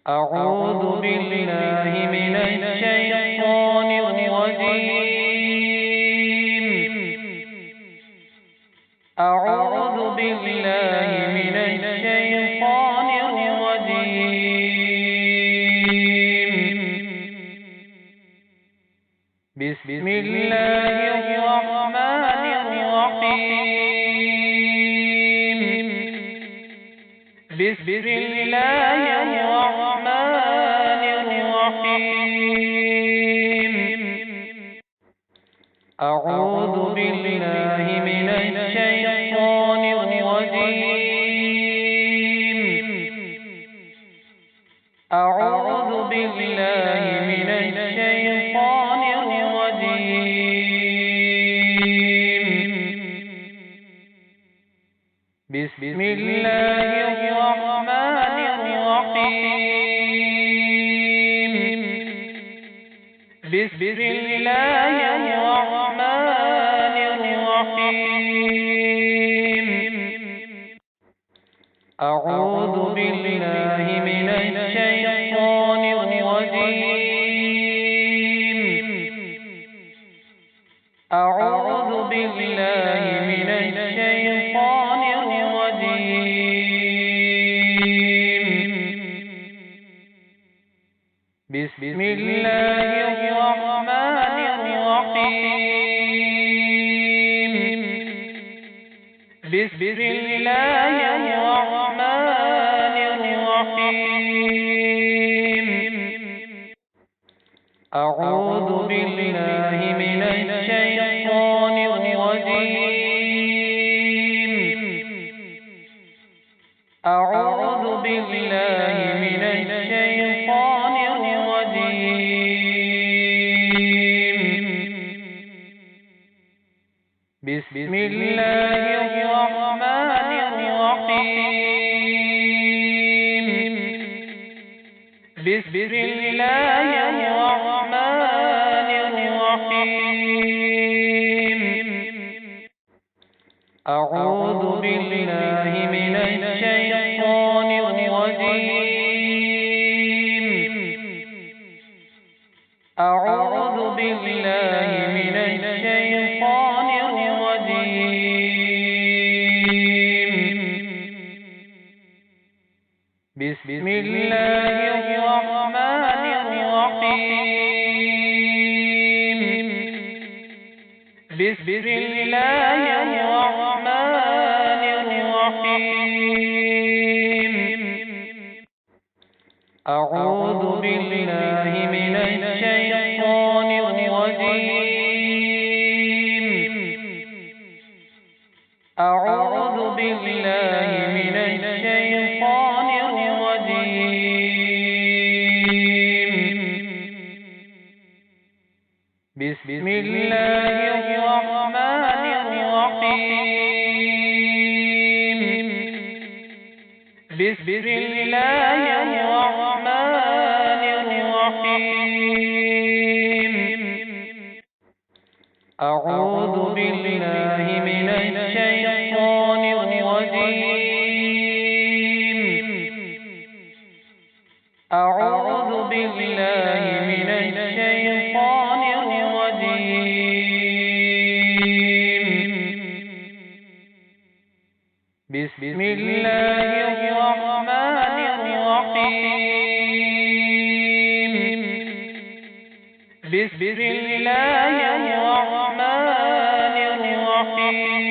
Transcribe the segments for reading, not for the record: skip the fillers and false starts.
أعوذ بالله من الشيطان الرجيم. أعوذ بالله من الشيطان الرجيم. بسم الله الرحمن الرحيم. بسم الله الرحمن الرحيم. أعوذ بالله من الشيطان الرجيم. أعوذ بالله من الشيطان الرجيم. بسم الله الرحمن الرحيم. بسم الله الرحمن الرحيم. أعوذ بالله من الشيطان الرجيم. أعوذ بالله من الشيطان الرجيم. بسم الله الرحمن الرحيم. بسم الله الرحمن الرحيم. أعوذ بالله من الشيطان الرجيم. أعوذ بالله من الشيطان الرجيم. بسم الله الرحمن الرحيم. بسم الله الرحمن الرحيم. أعوذ بالله من الشيطان الرجيم. أعوذ بالله من الشيطان الرجيم. بسم الله الرحمن الرحيم. بسم الله الرحمن الرحيم. أعوذ بالله من الشيطان الرجيم. أعوذ بالله من الشيطان الرجيم. بسم الله الرحمن الرحيم. بسم الله الرحمن الرحيم. أعوذ بالله من الشيطان الرجيم. أعوذ بالله من الشيطان الرجيم. بسم الله الرحمن الرحيم. بسم الله الرحمن الرحيم.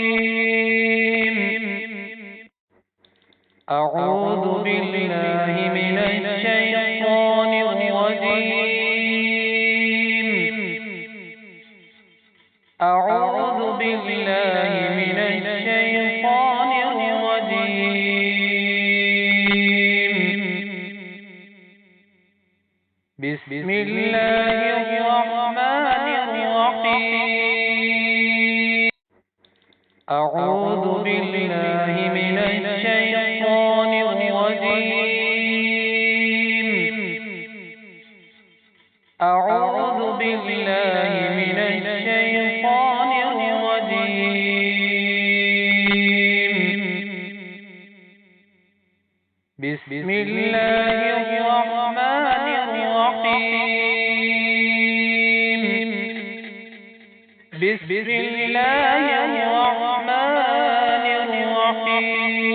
أعوذ بالله من الشيطان الرجيم. أعوذ بالله من الشيطان الرجيم. بسم الله الرحمن الرحيم. أعوذ بالله من الشيطان الرجيم. أعوذ بالله من الشيطان الرجيم. بسم الله الرحمن بسم الله الرحمن الرحيم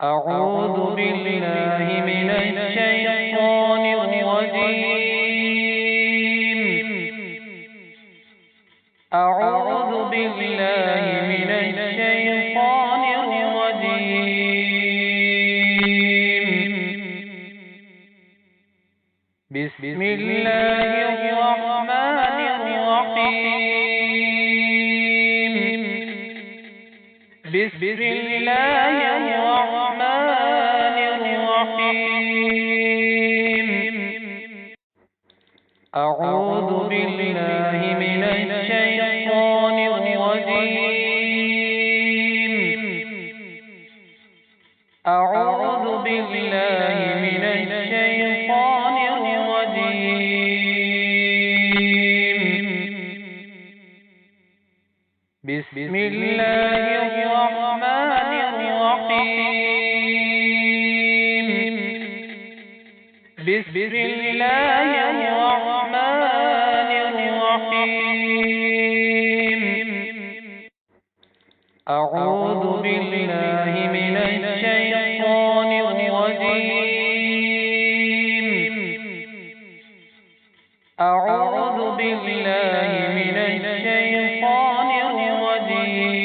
أعوذ بالله من الشيطان الرجيم أعوذ بالله من الشيطان الرجيم بسم الله الرحمن الرحيم بسم الله الرحمن الرحيم أعوذ بالله من الشيطان الرجيم أعوذ بالله من الشيطان الرجيم بسم الله الرحمن الرحيم بسم الله الرحمن الرحيم أعوذ بالله من الشيطان الرجيم أعوذ بالله من الشيطان الرجيم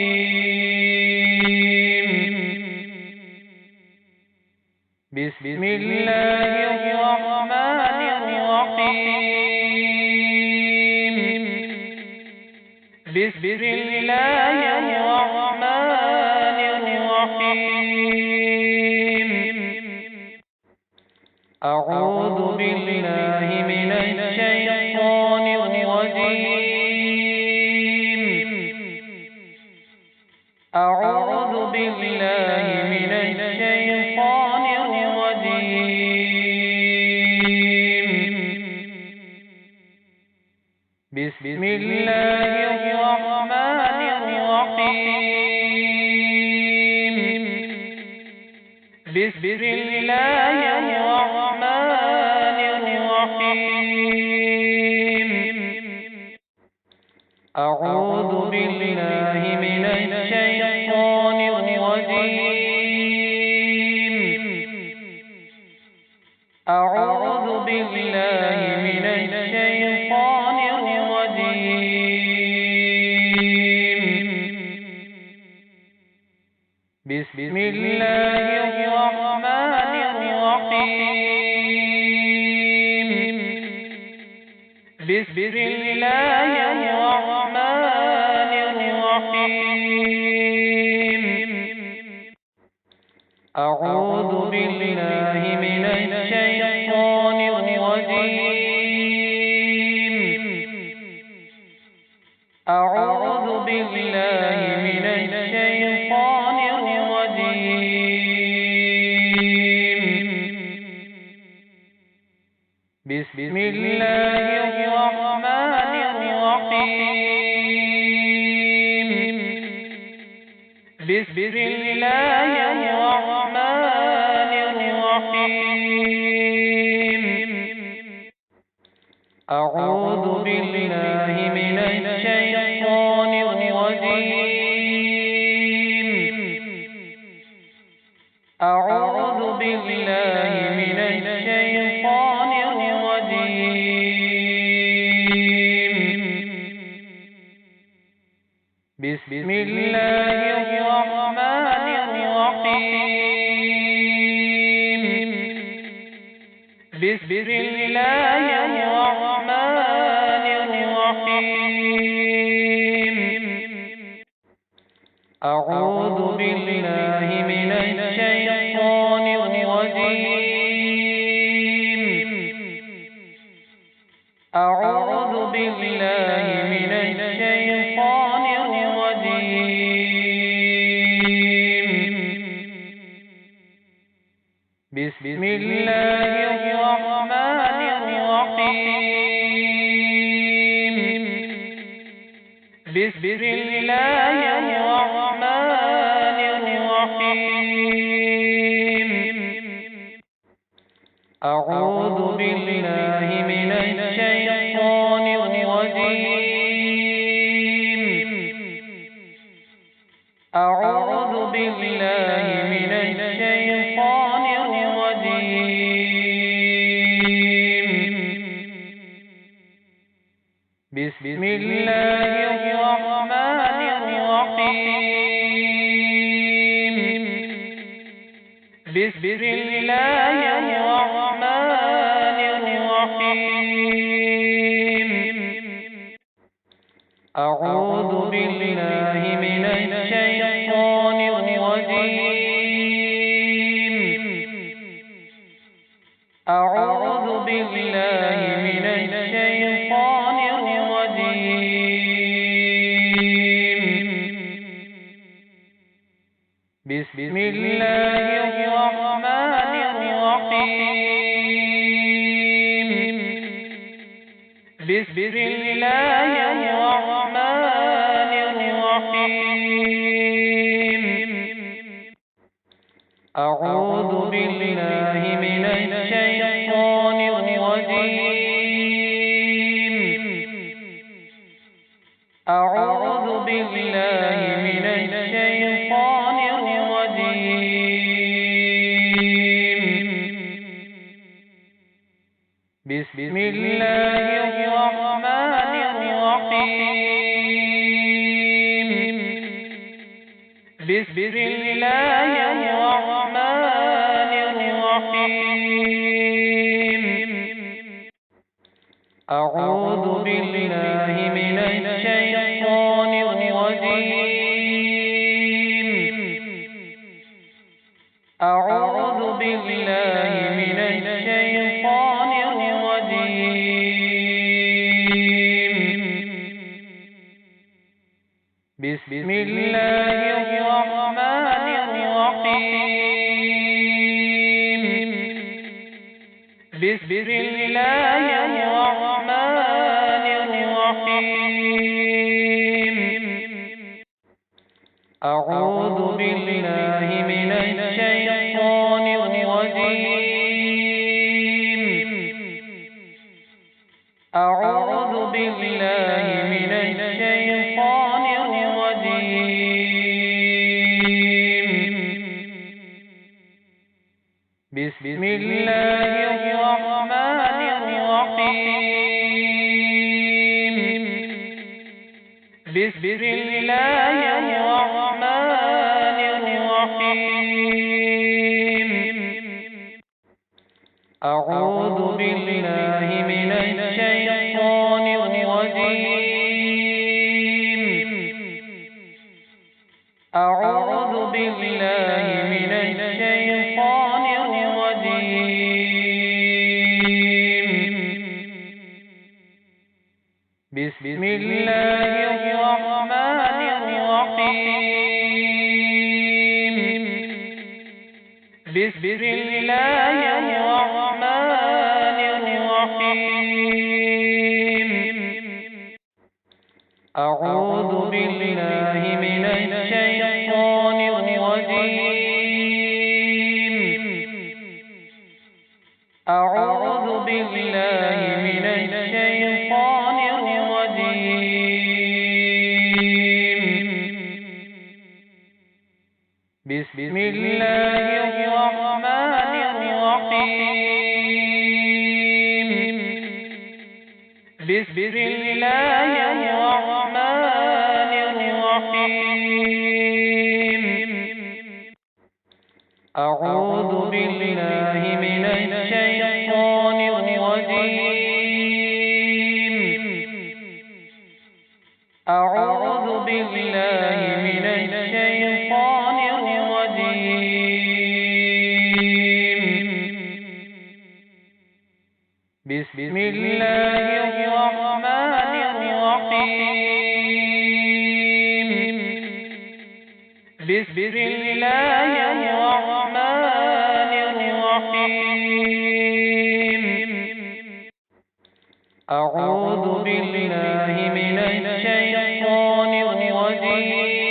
بسم الله الرحمن الرحيم بسم الله الرحمن الرحيم أعوذ بالله من الشيطان الرجيم أعوذ بالله من الشيطان الرجيم بسم الله الرحمن الرحيم بسم الله الرحمن الرحيم أعوذ بالله من الشيطان الرجيم أعوذ بالله من الشيطان الرجيم بسم الله الرحمن الرحيم بسم الله الرحمن الرحيم أعوذ بالله من الشيطان الرجيم أعوذ بالله من الشيطان الرجيم بسم الله الرحمن الرحيم بسم الله الرحمن الرحيم أعوذ بالله من الشيطان الرجيم أعوذ بالله من الشيطان الرجيم بسم الله الرحمن الرحيم بسم الله الرحمن الرحيم أعوذ بالله من الشيطان الرجيم أعوذ بالله من الشيطان الرجيم بسم الله الرحمن الرحيم بسم الله الرحمن الرحيم أعوذ بالله من الشيطان بسم الله الرحمن الرحيم بسم الله الرحمن الرحيم أعوذ بالله من الشيطان الرجيم أعوذ بالله من الشيطان الرجيم بسم الله الرحمن الرحيم بسم الله الرحمن الرحيم أعوذ بالله من الشيطان الرجيم أعوذ بالله من الشيطان الرجيم بسم الله الرحمن الرحيم بسم الله الرحمن الرحيم أعوذ بالله من الشيطان الرجيم أعوذ بالله من الشيطان الرجيم بسم الله الرحمن الرحيم بسم الله الرحمن الرحيم أعوذ بالله من الشيطان الرجيم أعوذ بالله من الشيطان الرجيم بسم الله الرحمن الرحيم بسم الله الرحمن الرحيم أعوذ بالله من الشيطان الرجيم أعوذ بالله من الشيطان الرجيم بسم الله الرحمن الرحيم بسم الله الرحمن الرحيم أعوذ بالله من الشيطان الرجيم أعوذ بالله من الشيطان الرجيم بسم الله الرحمن الرحيم بسم الله الرحمن الرحيم أعوذ بالله من الشيطان الرجيم أعوذ بالله من الشيطان الرجيم بسم الله الرحمن الرحيم بسم الله الرحمن الرحيم أعوذ بالله من الشيطان الرجيم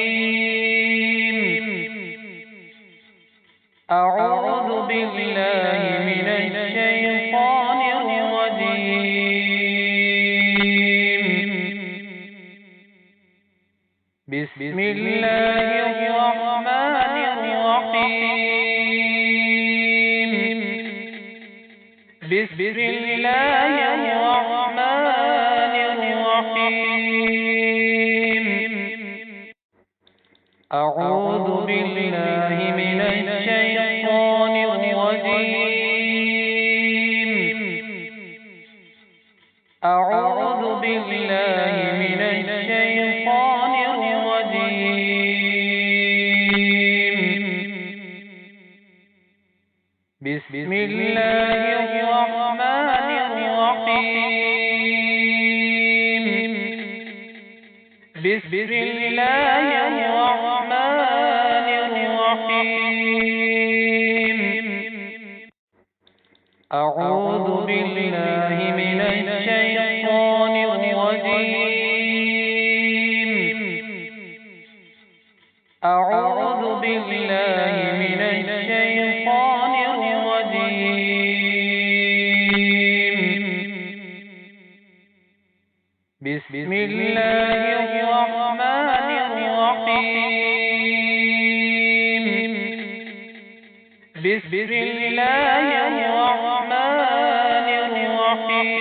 أعوذ بالله من الشيطان الرجيم بسم الله الرحمن الرحيم بسم الله الرحمن الرحيم أعوذ بالله من الشيطان الرجيم. بسم الله الرحمن الرحيم. بسم الله الرحمن الرحيم. أعوذ بالله من الشيطان الرجيم. أعوذ بالله من الشيطان الرجيم. بسم الله الرحمن الرحيم. بسم الله الرحمن الرحيم.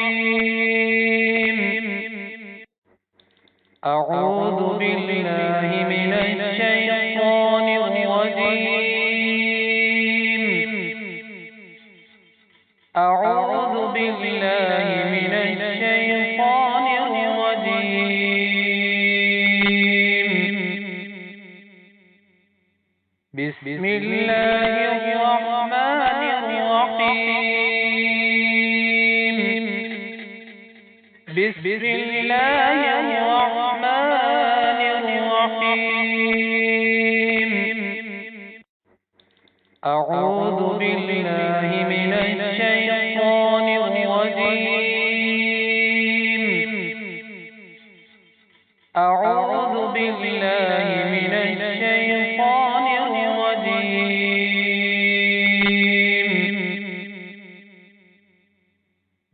أعوذ بالله من الشيطان الرجيم. أعوذ بالله من الشيطان الرجيم. بسم الله الرحمن الرحيم. بسم الله الرحمن الرحيم. أعوذ بالله من الشيطان الرجيم. أعوذ بالله من الشيطان الرجيم.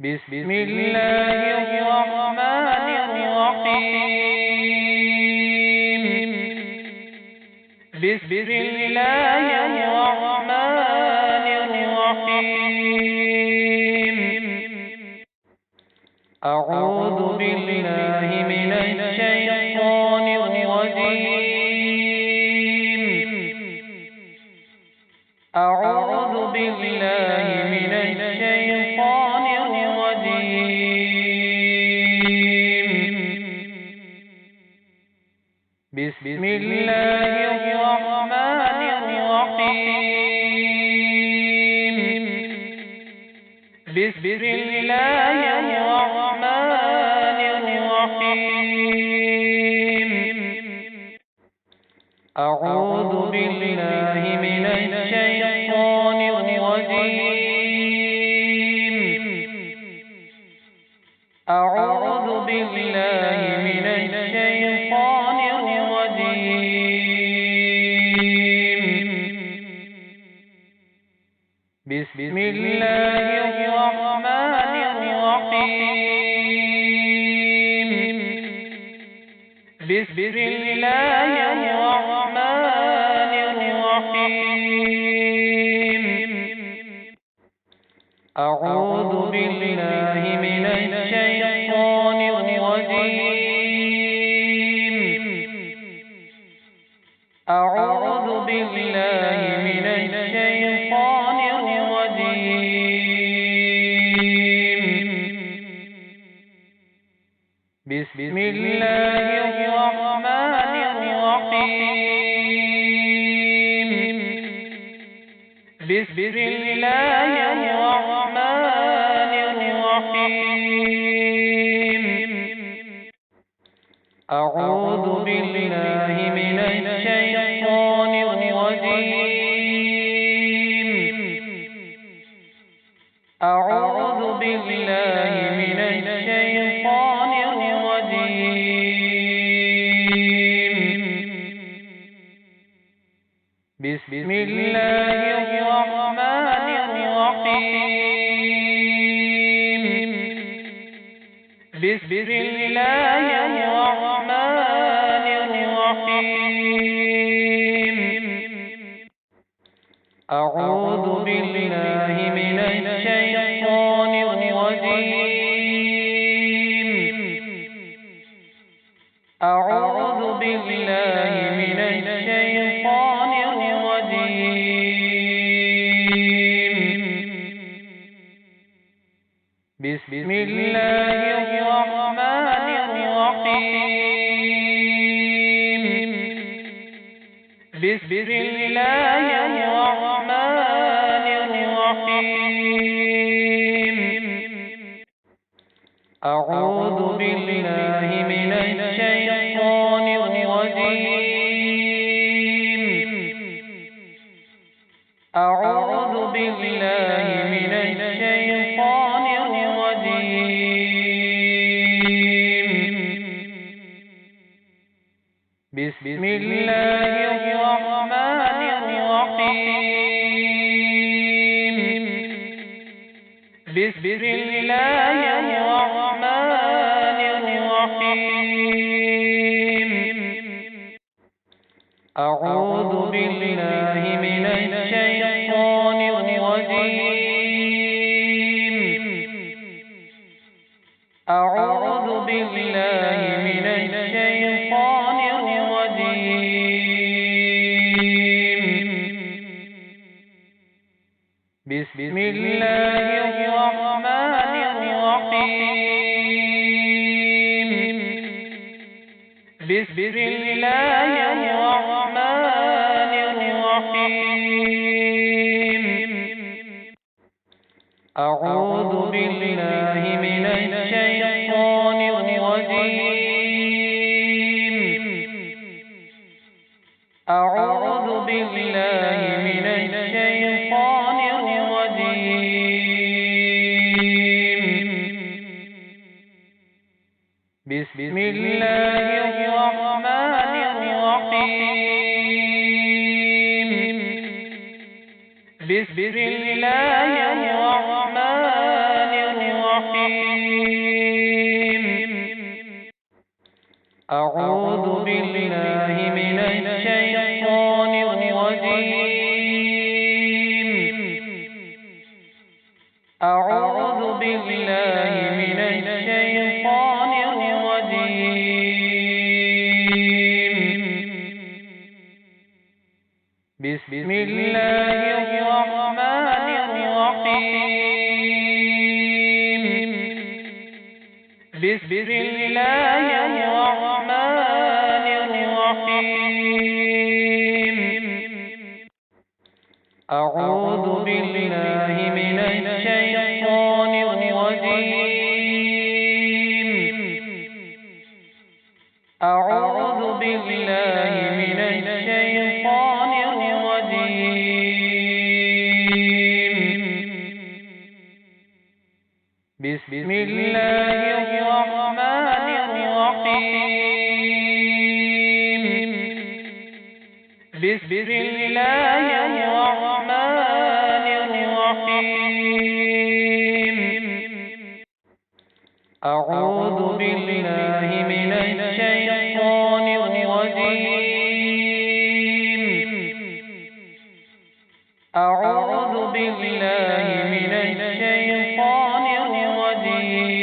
بسم الله الرحمن الرحيم. بسم الله الرحمن الرحيم. أعوذ بالله من الشيطان الرجيم. أعوذ بالله من الشيطان الرجيم. بسم الله الرحمن الرحيم. بسم الله الرحمن الرحيم. أعوذ بالله من الشيطان الرجيم. أعوذ بالله من الشيطان الرجيم. بسم الله الرحمن الرحيم. بسم الله الرحمن الرحيم. أعوذ بالله من الشيطان الرجيم. أعوذ بالله من الشيطان الرجيم. بسم الله الرحمن الرحيم. بسم الله الرحمن الرحيم. أعوذ بالله من الشيطان الرجيم. أعوذ بالله من الشيطان الرجيم. بسم الله الرحمن الرحيم. بسم الله الرحمن الرحيم. أعوذ بالله من الشيطان الرجيم. أعوذ بالله من الشيطان الرجيم. بسم الله الرحمن الرحيم بسم الله الرحمن الرحيم أعوذ بالله من الشيطان الرجيم أعوذ بالله من الشيطان الرجيم بسم الله الرحمن الرحيم بسم الله الرحمن الرحيم أعوذ بالله من الشيطان الرجيم أعوذ بالله من الشيطان الرجيم بسم الله الرحمن الرحيم بسم الله الرحمن الرحيم أعوذ بالله من الشيطان الرجيم أعوذ بالله من الشيطان الرجيم بسم الله الرحمن الرحيم بسم الله الرحمن الرحيم أعوذ بالله من الشيطان الرجيم أعوذ بالله من الشيطان الرجيم بسم الله الرحمن الرحيم بسم الله الرحمن الرحيم أعوذ بالله من الشيطان الرجيم أعوذ بالله من الشيطان الرجيم بسم الله الرحمن الرحيم بسم الله الرحمن الرحيم أعوذ بالله من الشيطان الرجيم أعوذ بالله من الشيطان الرجيم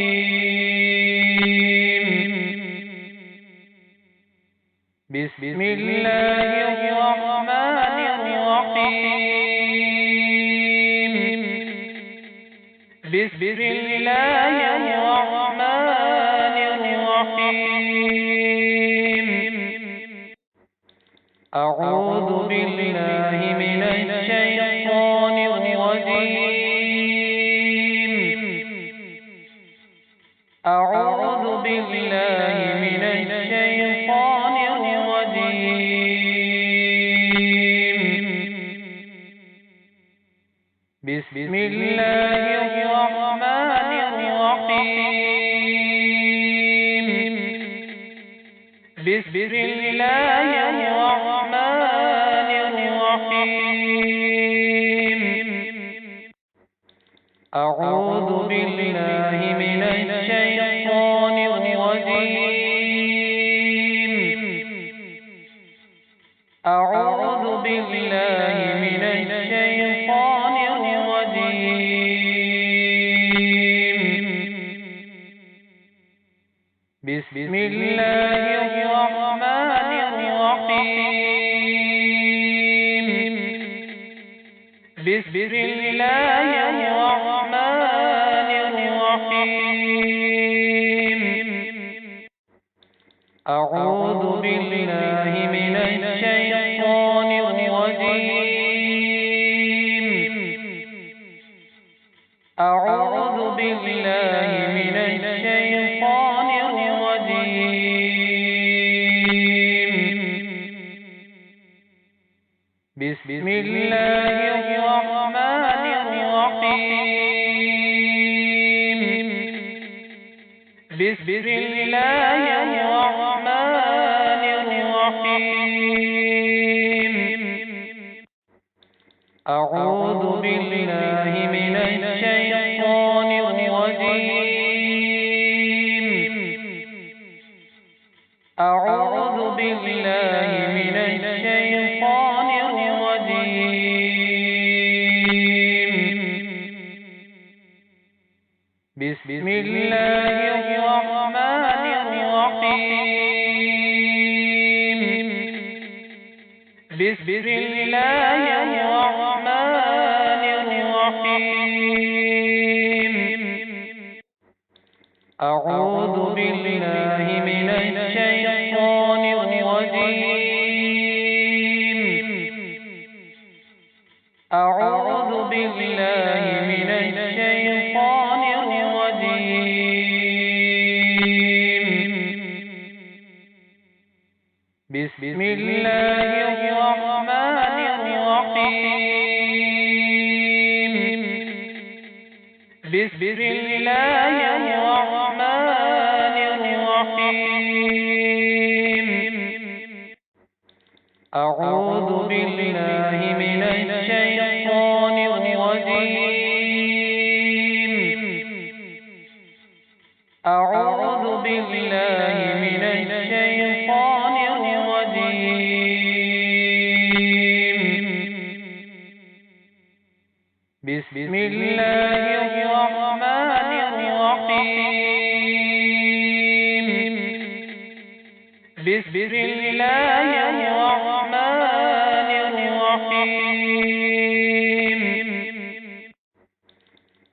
بسم الله الرحمن الرحيم بسم الله الرحمن الرحيم أعوذ بالله من الشيطان الرجيم أعوذ بالله من الشيطان الرجيم بسم الله الرحمن الرحيم بسم الله الرحمن الرحيم أعوذ بالله من الشيطان الرجيم أعوذ بالله من الشيطان الرجيم بسم الله الرحمن الرحيم بسم الله الرحمن الرحيم أعوذ بالله من الشيطان الرجيم. أعوذ بالله من الشيطان الرجيم. بسم الله الرحمن الرحيم. بسم الله الرحمن الرحيم. أعوذ بالله من الشيطان الرجيم. أعوذ بالله من الشيطان الرجيم. بسم الله الرحمن الرحيم. بسم الله الرحمن الرحيم. أعوذ بالله من الشيطان الرجيم. أعوذ بالله من الشيطان الرجيم. بسم الله الرحمن الرحيم. بسم الله الرحمن الرحيم. أعوذ بالله من الشيطان الرجيم. أعوذ بالله من الشيطان الرجيم. بسم الله الرحمن الرحيم. بسم الله الرحمن الرحيم.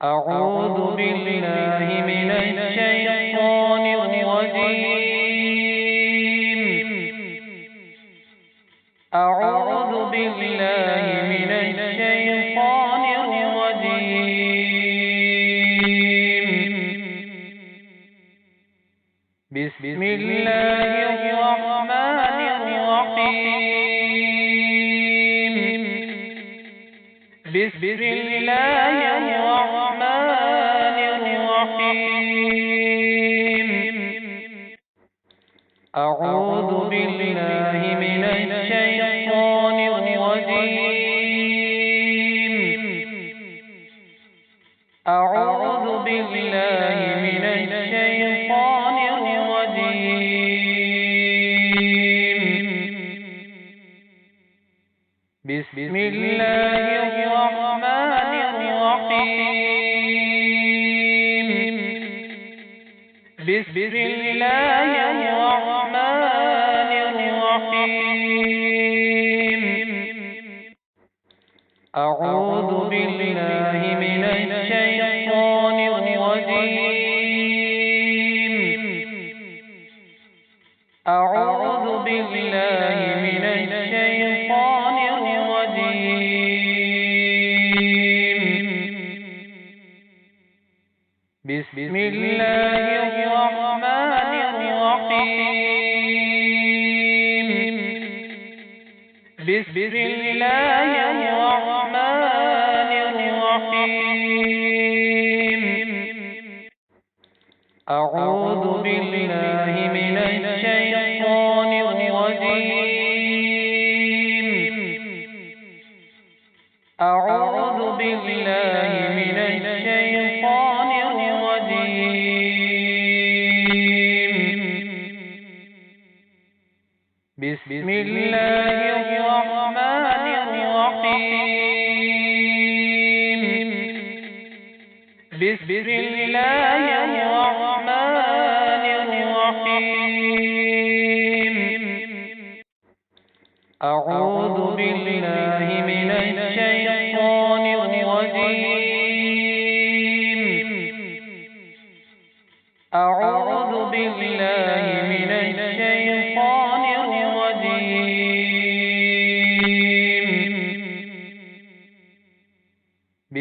أعوذ بالله من الشيطان الرجيم. أعوذ بالله من الشيطان الرجيم. بسم الله الرحمن الرحيم. بسم الله الرحمن الرحيم. أعوذ بالله من الشيطان الرجيم. أعوذ بالله من الشيطان الرجيم. بسم الله الرحمن الرحيم. بسم الله الرحمن الرحيم. أعوذ بالله من الشيطان الرجيم. أعوذ بالله من الشيطان الرجيم. بسم الله الرحمن الرحيم. بسم الله الرحمن الرحيم. أعوذ بالله من الشيطان الرجيم. أعوذ بالله من الشيطان الرجيم. بسم الله الرحمن الرحيم. بسم الله الرحمن الرحيم. أعوذ بالله من الشيطان الرجيم. أعوذ بالله من الشيطان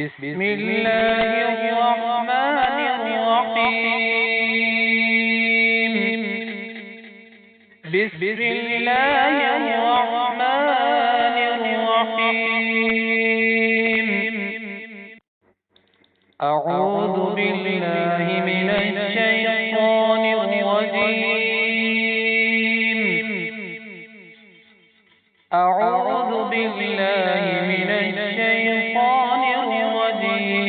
بسم الله الرحمن الرحيم. بسم الله الرحمن الرحيم. أعوذ بالله من الشيطان الرجيم. أعوذ بالله من الشيطان الرجيم.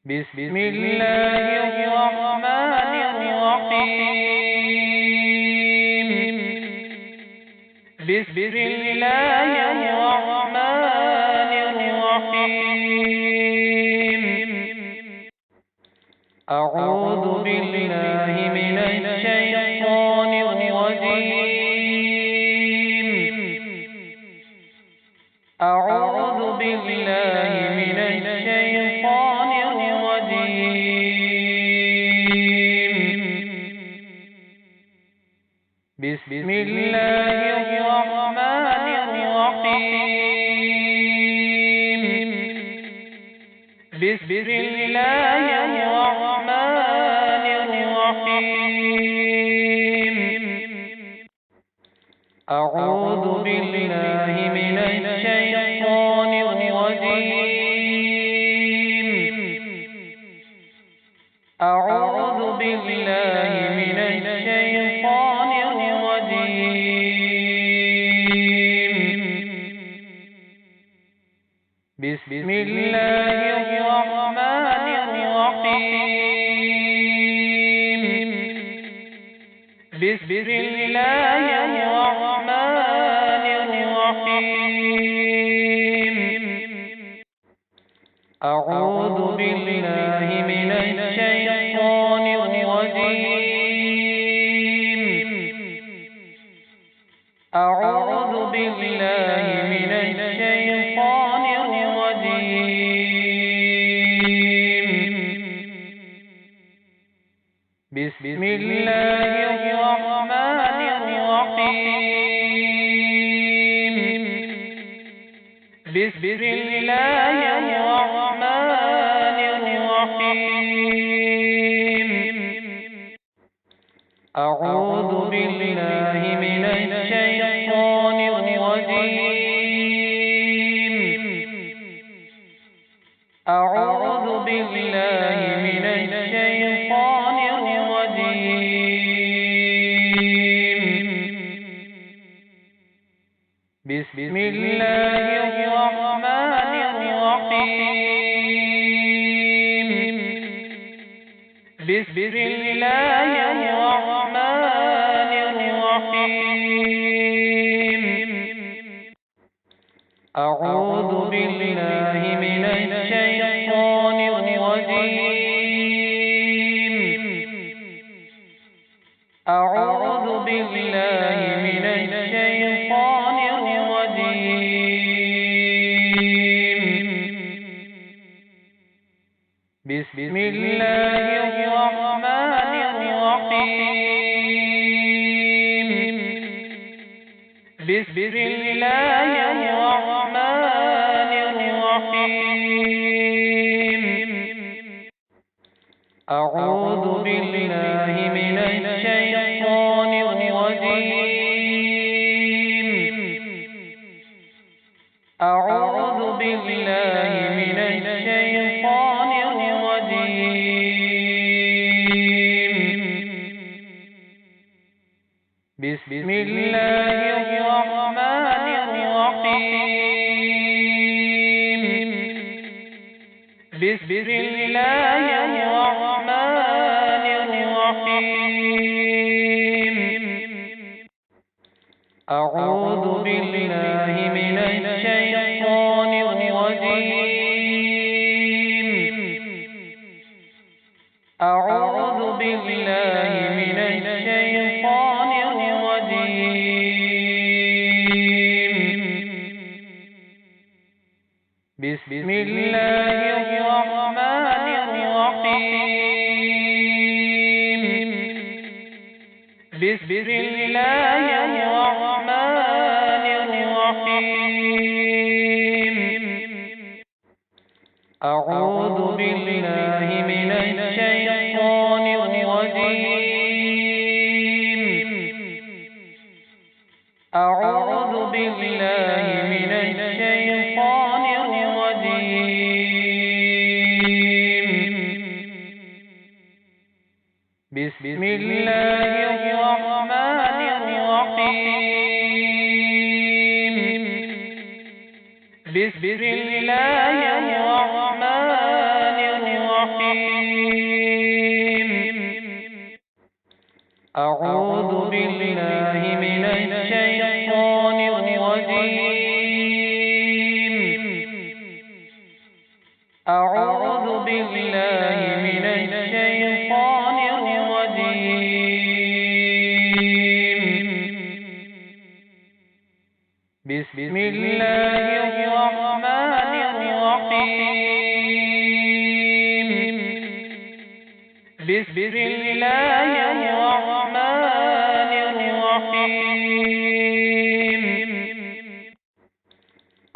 بسم الله الرحمن الرحيم. بسم الله الرحمن الرحيم. أعوذ بالله من الشيطان الرجيم. أعوذ بالله من الشيطان الرجيم. بسم الله الرحمن الرحيم. بسم الله الرحمن الرحيم. أعوذ بالله من الشيطان الرجيم. أعوذ بالله من الشيطان الرجيم. بسم الله الرحمن الرحيم. بسم الله الرحمن الرحيم. أعوذ بالله من الشيطان الرجيم. أعوذ بالله من الشيطان الرجيم. بسم الله الرحمن الرحيم. بسم الله الرحمن الرحيم. أعوذ بالله من الشيطان الرجيم. أعوذ بالله من الشيطان الرجيم. بسم الله الرحمن الرحيم. بسم الله الرحمن الرحيم. أعوذ بالله من الشيطان الرجيم. أعوذ بالله من الشيطان الرجيم. بسم الله الرحمن الرحيم. بسم الله الرحمن الرحيم. أعوذ بالله من الشيطان الرجيم. أعوذ بالله من الشيطان الرجيم. بسم الله الرحمن الرحيم. بسم الله الرحمن الرحيم. أعوذ بالله من الشيطان الرجيم. أعوذ بالله من الشيطان الرجيم. بسم الله الرحمن الرحيم. بسم الله الرحمن الرحيم. الرحيم أعوذ بالله من الشيطان الرجيم أعوذ بالله من الشيطان الرجيم بسم الله الرحمن الرحيم بسم الله الرحمن الرحيم أعوذ بالله من الشيطان الرجيم أعوذ بالله من الشيطان الرجيم بسم الله الرحمن الرحيم بسم الله الرحمن الرحيم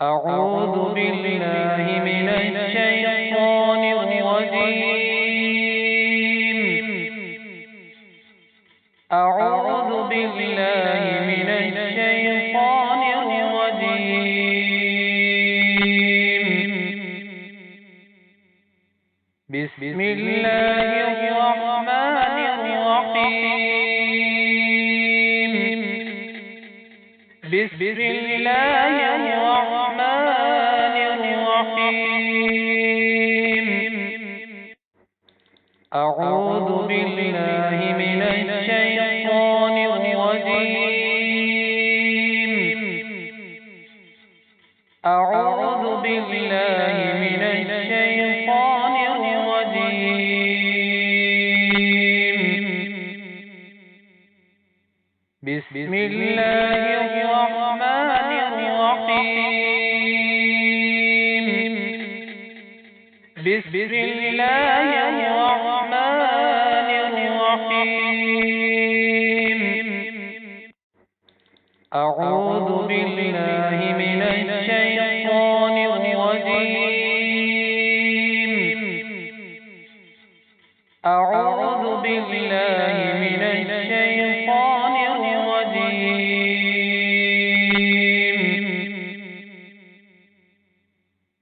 أعوذ بالله من الشيطان الرجيم أعوذ بالله من الشيطان الرجيم بسم الله الرحمن الرحيم بسم الله الرحمن الرحيم أعوذ بالله من الشيطان الرجيم أعوذ بالله من الشيطان الرجيم بسم الله الرحمن الرحيم بسم الله الرحمن الرحيم أعوذ بالله من الشيطان الرجيم أعوذ بالله من الشيطان الرجيم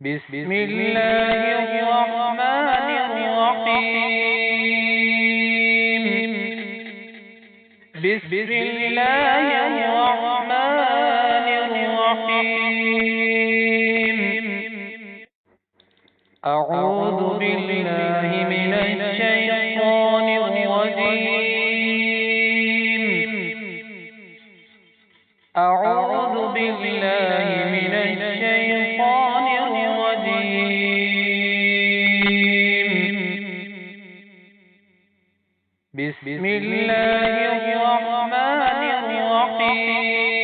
بسم الله الرحمن الرحيم بسم الله الرحمن الرحيم أعوذ بالله من الشيطان الرجيم أعوذ بالله من الشيطان الرجيم بسم الله الرحمن الرحيم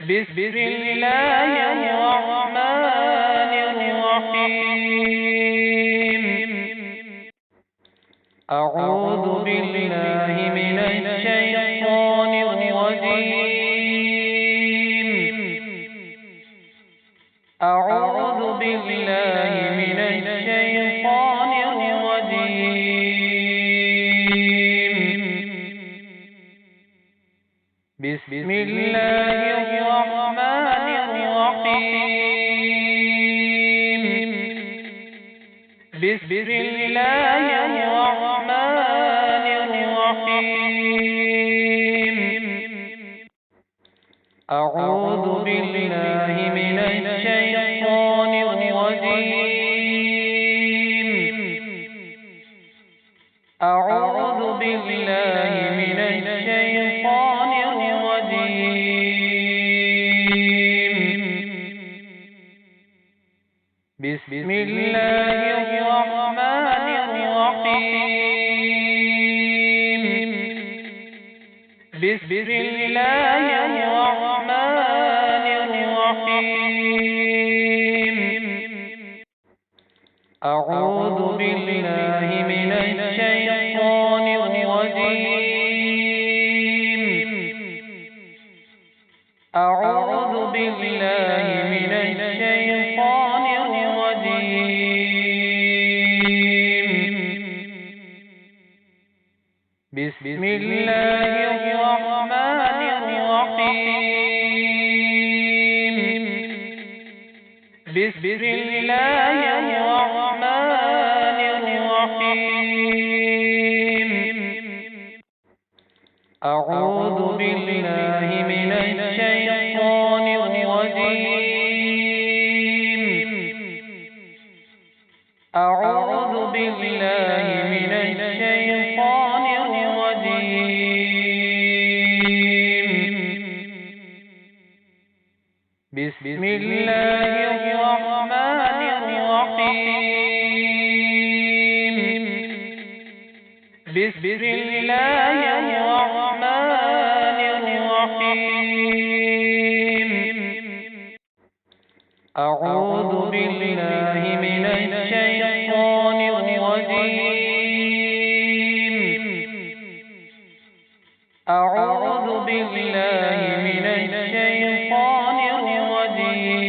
بسم الله الرحمن الرحيم أعوذ بالله من الشيطان الرجيم أعوذ بالله من الشيطان الرجيم بسم الله الرحمن الرحيم بسم الله الرحمن الرحيم أعوذ بالله من الشيطان الرجيم أعوذ بالله من الشيطان الرجيم بسم الله الرحمن الرحيم بسم الله الرحمن الرحيم أعوذ بالله من الشيطان الرجيم بسم الله الرحمن الرحيم بسم الله الرحمن الرحيم أعوذ بالله من الشيطان الرجيم أعوذ بالله من الشيطان الرجيم بسم الله الرحمن الرحيم بسم الله الرحمن الرحيم أعوذ بالله من الشيطان الرجيم أعوذ بالله من الشيطان الرجيم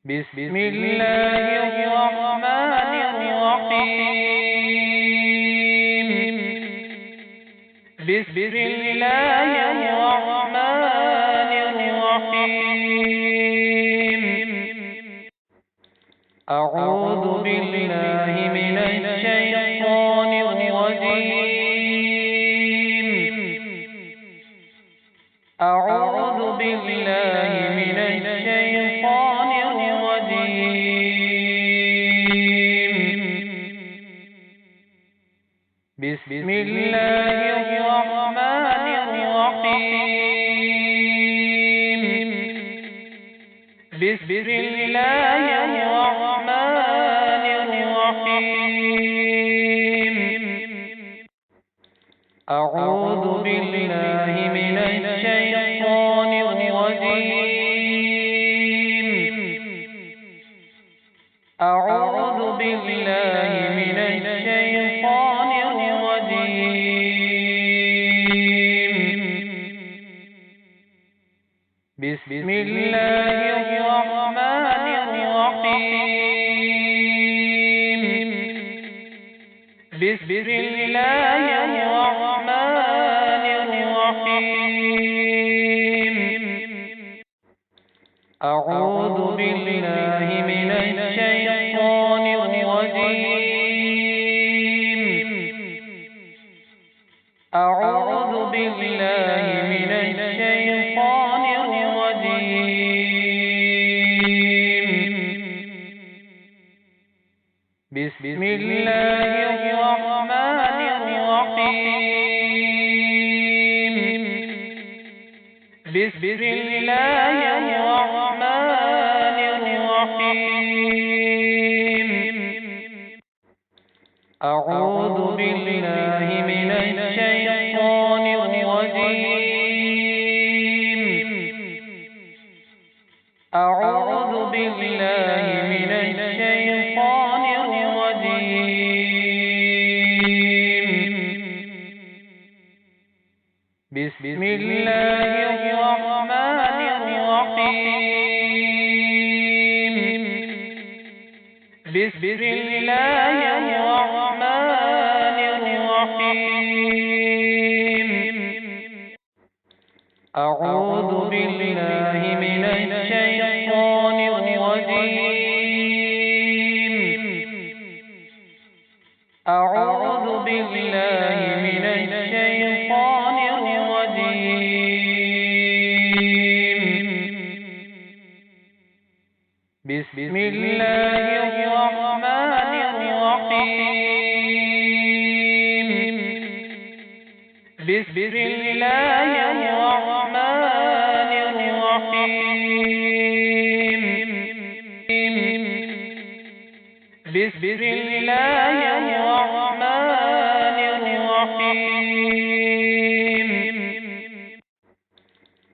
بسم الله الرحمن الرحيم بسم الله الرحمن الرحيم أعوذ بالله من الشيطان الرجيم أعوذ بالله من الشيطان الرجيم بسم الله الرحمن الرحيم بسم الله الرحمن الرحيم أعوذ بالله من الشيطان الرجيم أعوذ بالله من الشيطان الرجيم بسم الله الرحمن الرحيم بسم الله الرحمن الرحيم أعوذ بالله من الشيطان الرجيم أعوذ بالله من الشيطان الرجيم بسم الله الرحمن الرحيم بسم الله الرحمن الرحيم أعوذ بالله من الشيطان الرجيم أعوذ بالله من الشيطان الرجيم بسم الله الرحمن الرحيم بسم الله الرحمن الرحيم أعوذ بالله من الشيطان الرجيم أعوذ بالله من الشيطان الرجيم بسم الله الرحمن الرحيم بسم الله الرحمن الرحيم بسم الله الرحمن الرحيم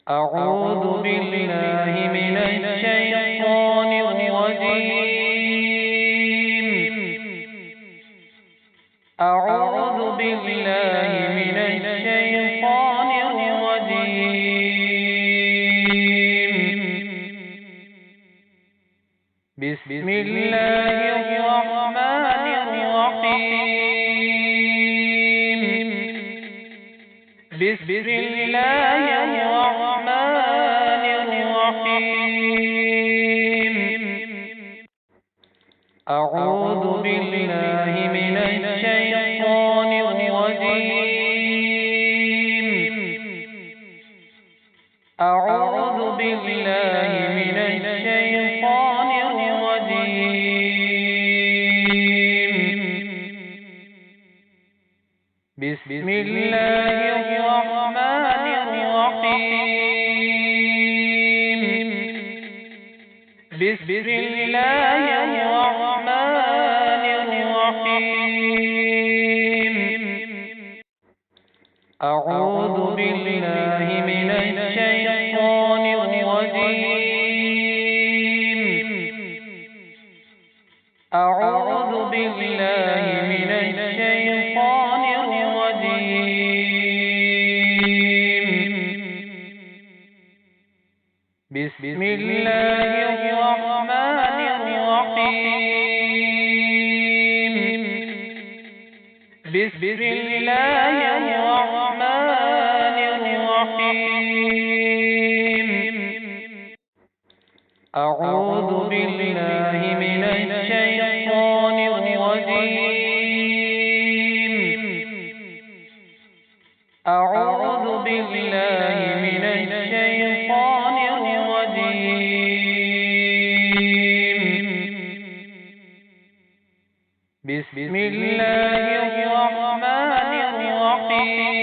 أعوذ بالله من الشيطان الرجيم أعوذ بالله من الشيطان الرجيم بسم الله الرحمن الرحيم بسم الله الرحمن الرحيم أعوذ بالله من الشيطان الرجيم أعوذ بالله من الشيطان الرجيم بسم الله الرحمن الرحيم بسم الله الرحمن الرحيم أعوذ بالله من الشيطان الرجيم أعوذ بالله من الشيطان الرجيم بسم الله الرحمن الرحيم بسم الله الرحمن الرحيم أعوذ بالله من الشيطان الرجيم أعوذ بالله من الشيطان الرجيم بسم الله الرحمن الرحيم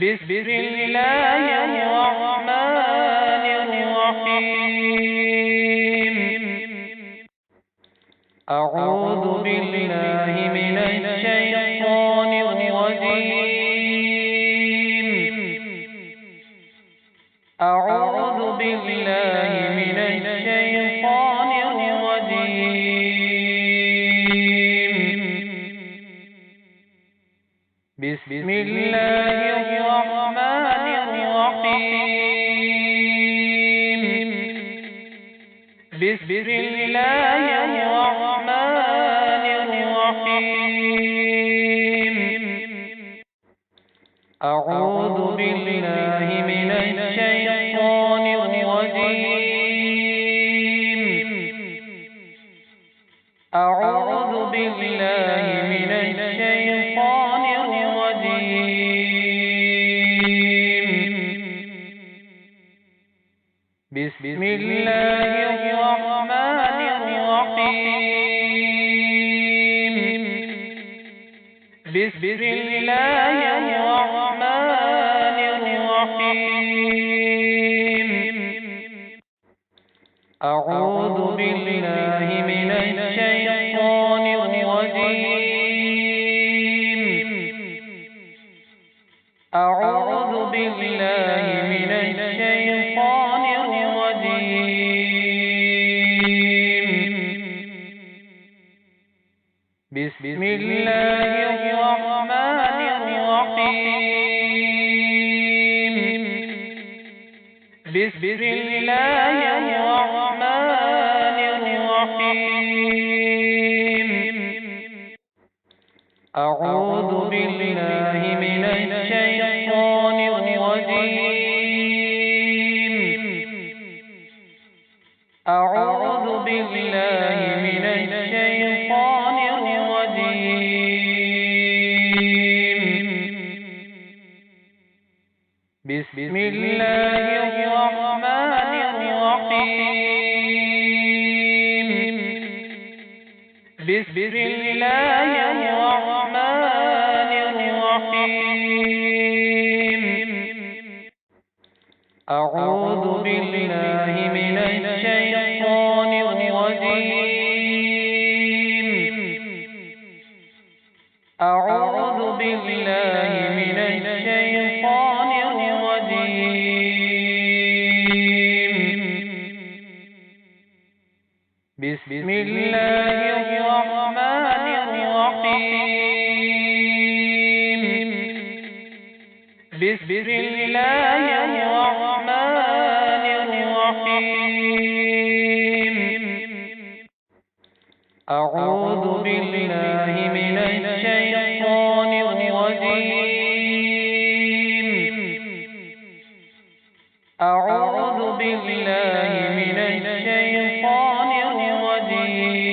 بسم الله الرحمن الرحيم أعوذ بالله من الشيطان الرجيم أعوذ بالله من الشيطان الرجيم بسم الله الرحمن الرحيم بسم الله الرحمن الرحيم أعوذ بالله من الشيطان الرجيم أعوذ بالله من الشيطان الرجيم بسم الله الرحمن الرحيم بسم الله الرحمن الرحيم أعوذ بالله من الشيطان الرجيم أعوذ بالله من الشيطان الرجيم بسم الله الرحمن الرحيم بسم الله الرحمن الرحيم أعوذ بالله من الشيطان الرجيم أعوذ بالله من الشيطان الرجيم بسم الله الرحمن الرحيم بسم الله الرحمن الرحيم أعوذ بالله من الشيطان الرجيم أعوذ بالله من الشيطان الرجيم بسم الله الرحمن الرحيم بسم الله الرحمن الرحيم الرحيم أعوذ بالله من الشيطان الرجيم أعوذ بالله من الشيطان الرجيم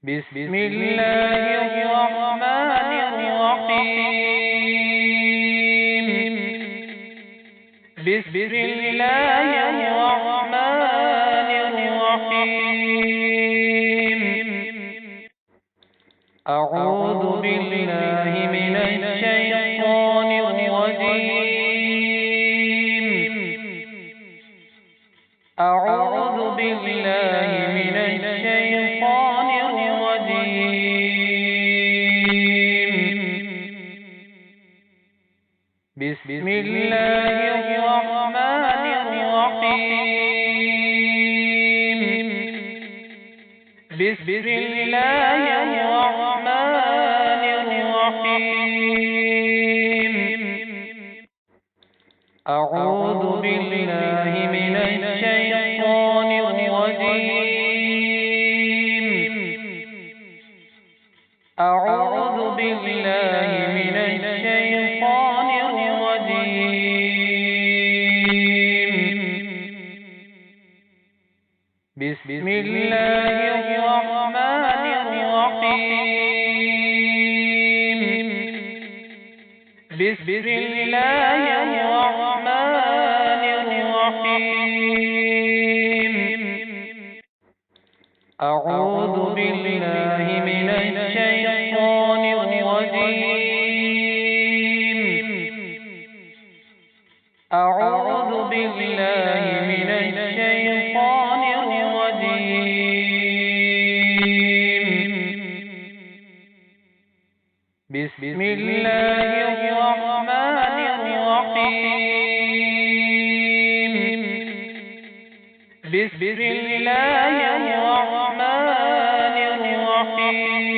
بسم الله الرحمن الرحيم بسم الله الرحمن الرحيم أعوذ بالله من الشيطان الرجيم أعوذ بالله من الشيطان الرجيم بسم الله الرحمن الرحيم بسم الله الرحمن الرحيم أعوذ بالله من الشيطان الرجيم أعوذ بالله من الشيطان الرجيم بسم الله الرحمن الرحيم بسم الله الرحمن الرحيم أعوذ بالله من الشيطان الرجيم أعوذ بالله من الشيطان الرجيم بسم الله الرحمن الرحيم بسم الله الرحمن الرحيم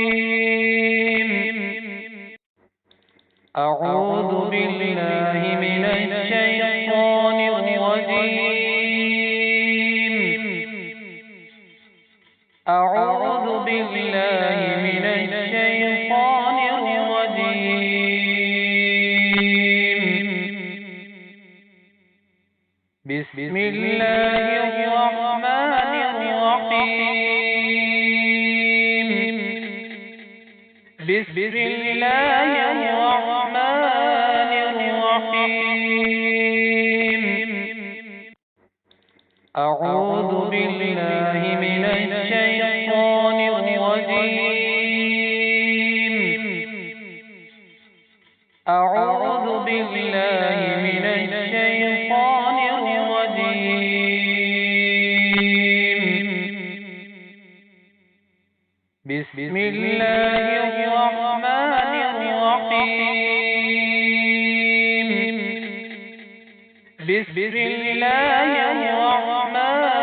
أعوذ بالله من الشيطان الرجيم أعوذ بالله من الشيطان الرجيم بسم الله الرحمن الرحيم بسم الله الرحمن الرحيم أعوذ بالله من الشيطان الرجيم أعوذ بالله من الشيطان الرجيم بسم الله الرحمن الرحيم بسم الله الرحمن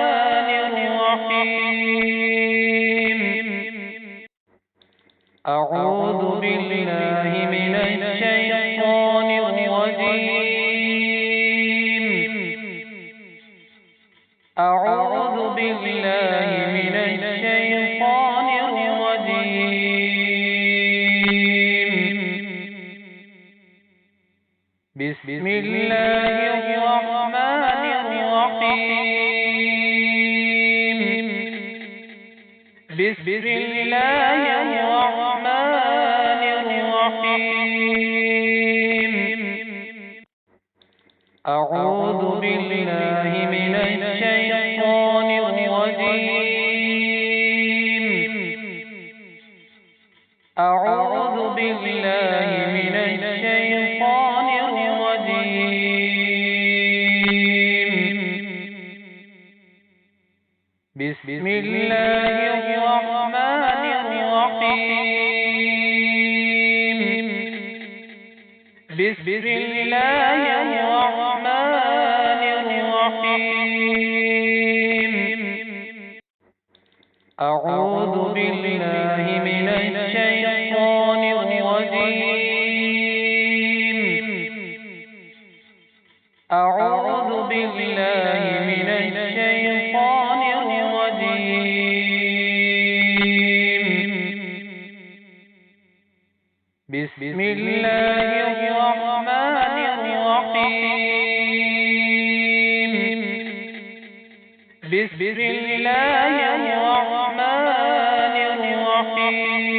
الرحيم أعوذ بالله من الشيطان الرجيم أعوذ بالله من الشيطان الرجيم بسم الله الرحمن الرحيم بسم الله الرحمن الرحيم أعوذ بالله من الشيطان الرجيم أعوذ بالله من الشيطان الرجيم بسم الله الرحمن الرحيم بسم الله الرحمن الرحيم أعوذ بالله من الشيطان الرجيم بسم الله الرحمن الرحيم بسم الله الرحمن الرحيم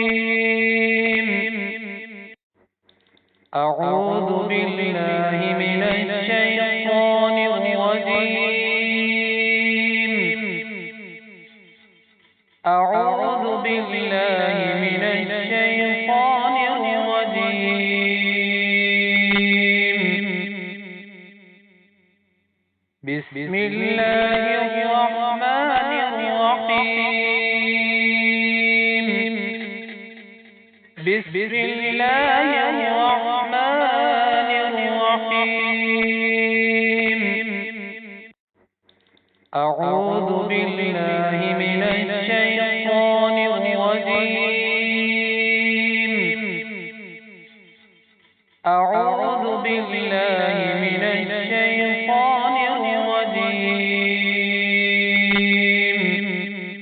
أعوذ بالله من الشيطان الرجيم أعوذ بالله من الشيطان الرجيم بسم الله الرحمن الرحيم بسم الله الرحمن الرحيم أعوذ بالله من الشيطان الرجيم أعوذ بالله من الشيطان الرجيم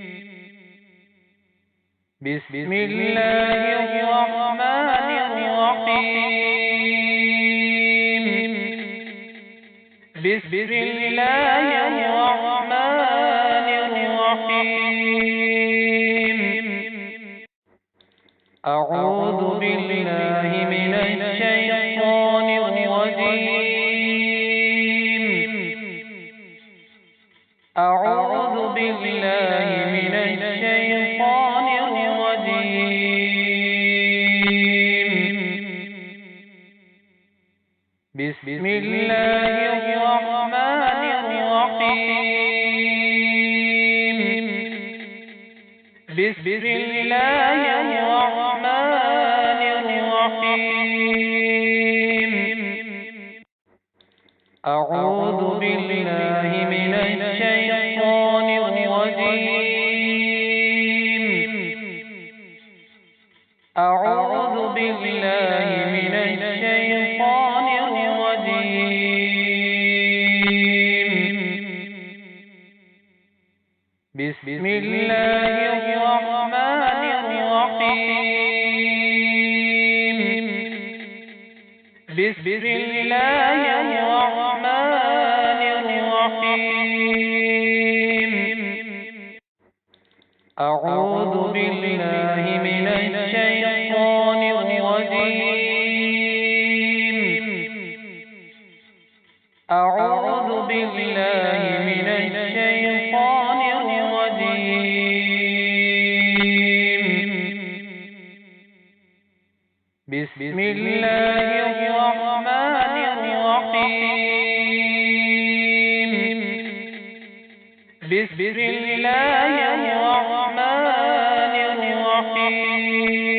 بسم الله الرحمن الرحيم بسم الله الرحمن الرحيم أعوذ بالله من الشيطان الرجيم أعوذ بالله من الشيطان الرجيم بسم الله الرحمن الرحيم بسم الله الرحمن الرحيم أعوذ بالله من الشيطان الرجيم أعوذ بالله من الشيطان الرجيم بسم الله الرحمن الرحيم بسم الله الرحمن الرحيم أعوذ بالله من الشيطان الرجيم أعوذ بالله من الشيطان الرجيم بسم الله الرحمن الرحيم بسم الله الرحمن الرحيم